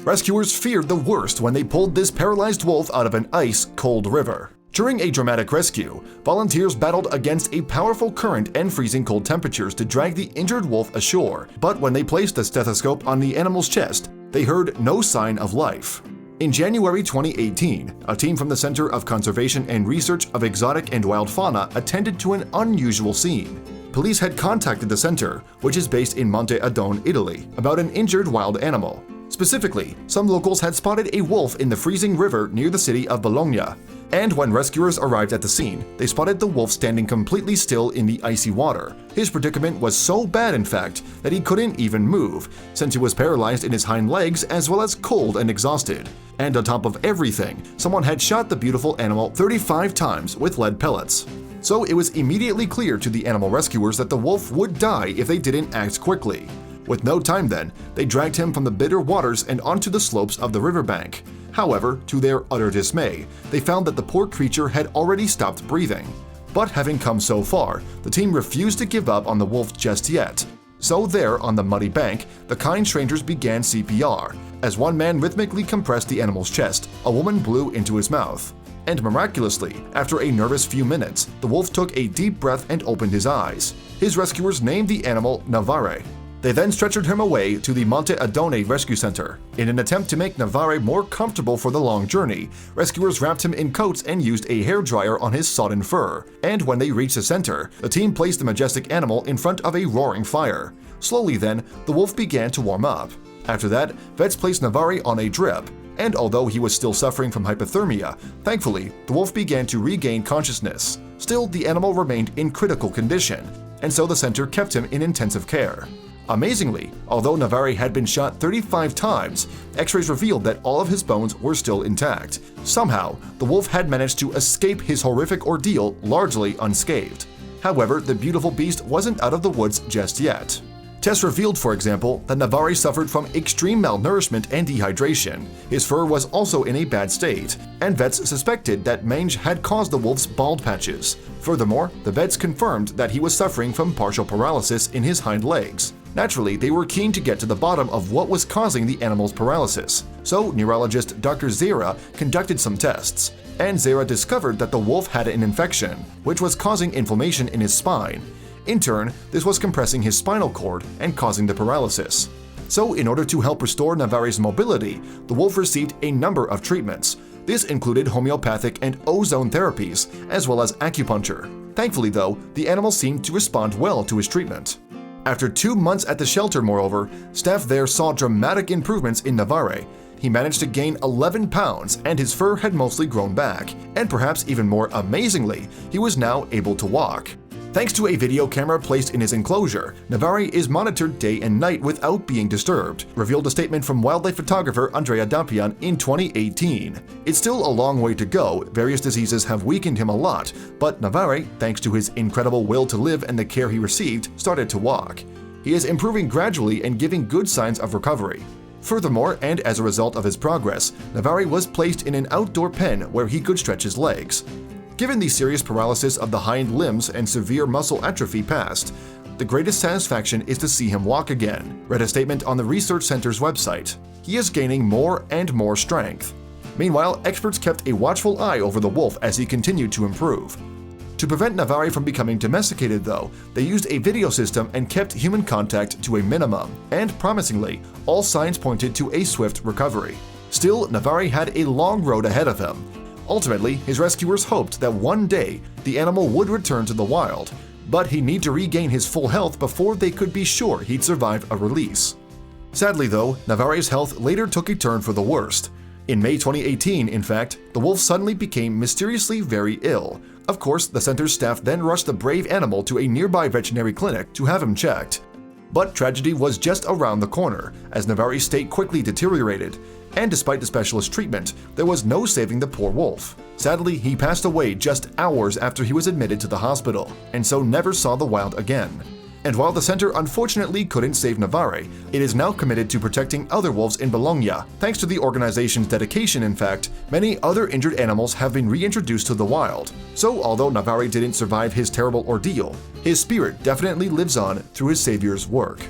Rescuers feared the worst when they pulled this paralyzed wolf out of an ice-cold river. During a dramatic rescue, volunteers battled against a powerful current and freezing cold temperatures to drag the injured wolf ashore, but when they placed a stethoscope on the animal's chest, they heard no sign of life. In January 2018, a team from the Center of Conservation and Research of Exotic and Wild Fauna attended to an unusual scene. Police had contacted the center, which is based in Monte Adone, Italy, about an injured wild animal. Specifically, some locals had spotted a wolf in the freezing river near the city of Bologna, and when rescuers arrived at the scene, they spotted the wolf standing completely still in the icy water. His predicament was so bad, in fact, that he couldn't even move, since he was paralyzed in his hind legs as well as cold and exhausted. And on top of everything, someone had shot the beautiful animal 35 times with lead pellets. So it was immediately clear to the animal rescuers that the wolf would die if they didn't act quickly. With no time then, they dragged him from the bitter waters and onto the slopes of the riverbank. However, to their utter dismay, they found that the poor creature had already stopped breathing. But having come so far, the team refused to give up on the wolf just yet. So there, on the muddy bank, the kind strangers began CPR. As one man rhythmically compressed the animal's chest, a woman blew into his mouth. And miraculously, after a nervous few minutes, the wolf took a deep breath and opened his eyes. His rescuers named the animal Navare. They then stretchered him away to the Monte Adone Rescue Center. In an attempt to make Navare more comfortable for the long journey, rescuers wrapped him in coats and used a hairdryer on his sodden fur. And when they reached the center, the team placed the majestic animal in front of a roaring fire. Slowly then, the wolf began to warm up. After that, vets placed Navare on a drip, and although he was still suffering from hypothermia, thankfully, the wolf began to regain consciousness. Still, the animal remained in critical condition, and so the center kept him in intensive care. Amazingly, although Navare had been shot 35 times, x-rays revealed that all of his bones were still intact. Somehow, the wolf had managed to escape his horrific ordeal largely unscathed. However, the beautiful beast wasn't out of the woods just yet. Tests revealed, for example, that Navare suffered from extreme malnourishment and dehydration. His fur was also in a bad state, and vets suspected that mange had caused the wolf's bald patches. Furthermore, the vets confirmed that he was suffering from partial paralysis in his hind legs. Naturally, they were keen to get to the bottom of what was causing the animal's paralysis. So, neurologist Dr. Zera conducted some tests, and Zera discovered that the wolf had an infection, which was causing inflammation in his spine. In turn, this was compressing his spinal cord and causing the paralysis. So, in order to help restore Navare's mobility, the wolf received a number of treatments. This included homeopathic and ozone therapies, as well as acupuncture. Thankfully, though, the animal seemed to respond well to his treatment. After 2 months at the shelter, moreover, staff there saw dramatic improvements in Navare. He managed to gain 11 pounds and his fur had mostly grown back. And perhaps even more amazingly, he was now able to walk. Thanks to a video camera placed in his enclosure, Navare is monitored day and night without being disturbed, revealed a statement from wildlife photographer Andrea Dampian in 2018. It's still a long way to go, various diseases have weakened him a lot, but Navare, thanks to his incredible will to live and the care he received, started to walk. He is improving gradually and giving good signs of recovery. Furthermore, and as a result of his progress, Navare was placed in an outdoor pen where he could stretch his legs. Given the serious paralysis of the hind limbs and severe muscle atrophy past, the greatest satisfaction is to see him walk again, read a statement on the research center's website. He is gaining more and more strength. Meanwhile, experts kept a watchful eye over the wolf as he continued to improve. To prevent Navare from becoming domesticated, though, they used a video system and kept human contact to a minimum, and promisingly, all signs pointed to a swift recovery. Still, Navare had a long road ahead of him. Ultimately, his rescuers hoped that one day the animal would return to the wild, but he'd need to regain his full health before they could be sure he'd survive a release. Sadly though, Navare's health later took a turn for the worst. In May 2018, in fact, the wolf suddenly became mysteriously very ill. Of course, the center's staff then rushed the brave animal to a nearby veterinary clinic to have him checked. But tragedy was just around the corner, as Navare's state quickly deteriorated, and despite the specialist treatment, there was no saving the poor wolf. Sadly, he passed away just hours after he was admitted to the hospital, and so never saw the wild again. And while the center unfortunately couldn't save Navare, it is now committed to protecting other wolves in Bologna. Thanks to the organization's dedication, in fact, many other injured animals have been reintroduced to the wild. So although Navare didn't survive his terrible ordeal, his spirit definitely lives on through his savior's work.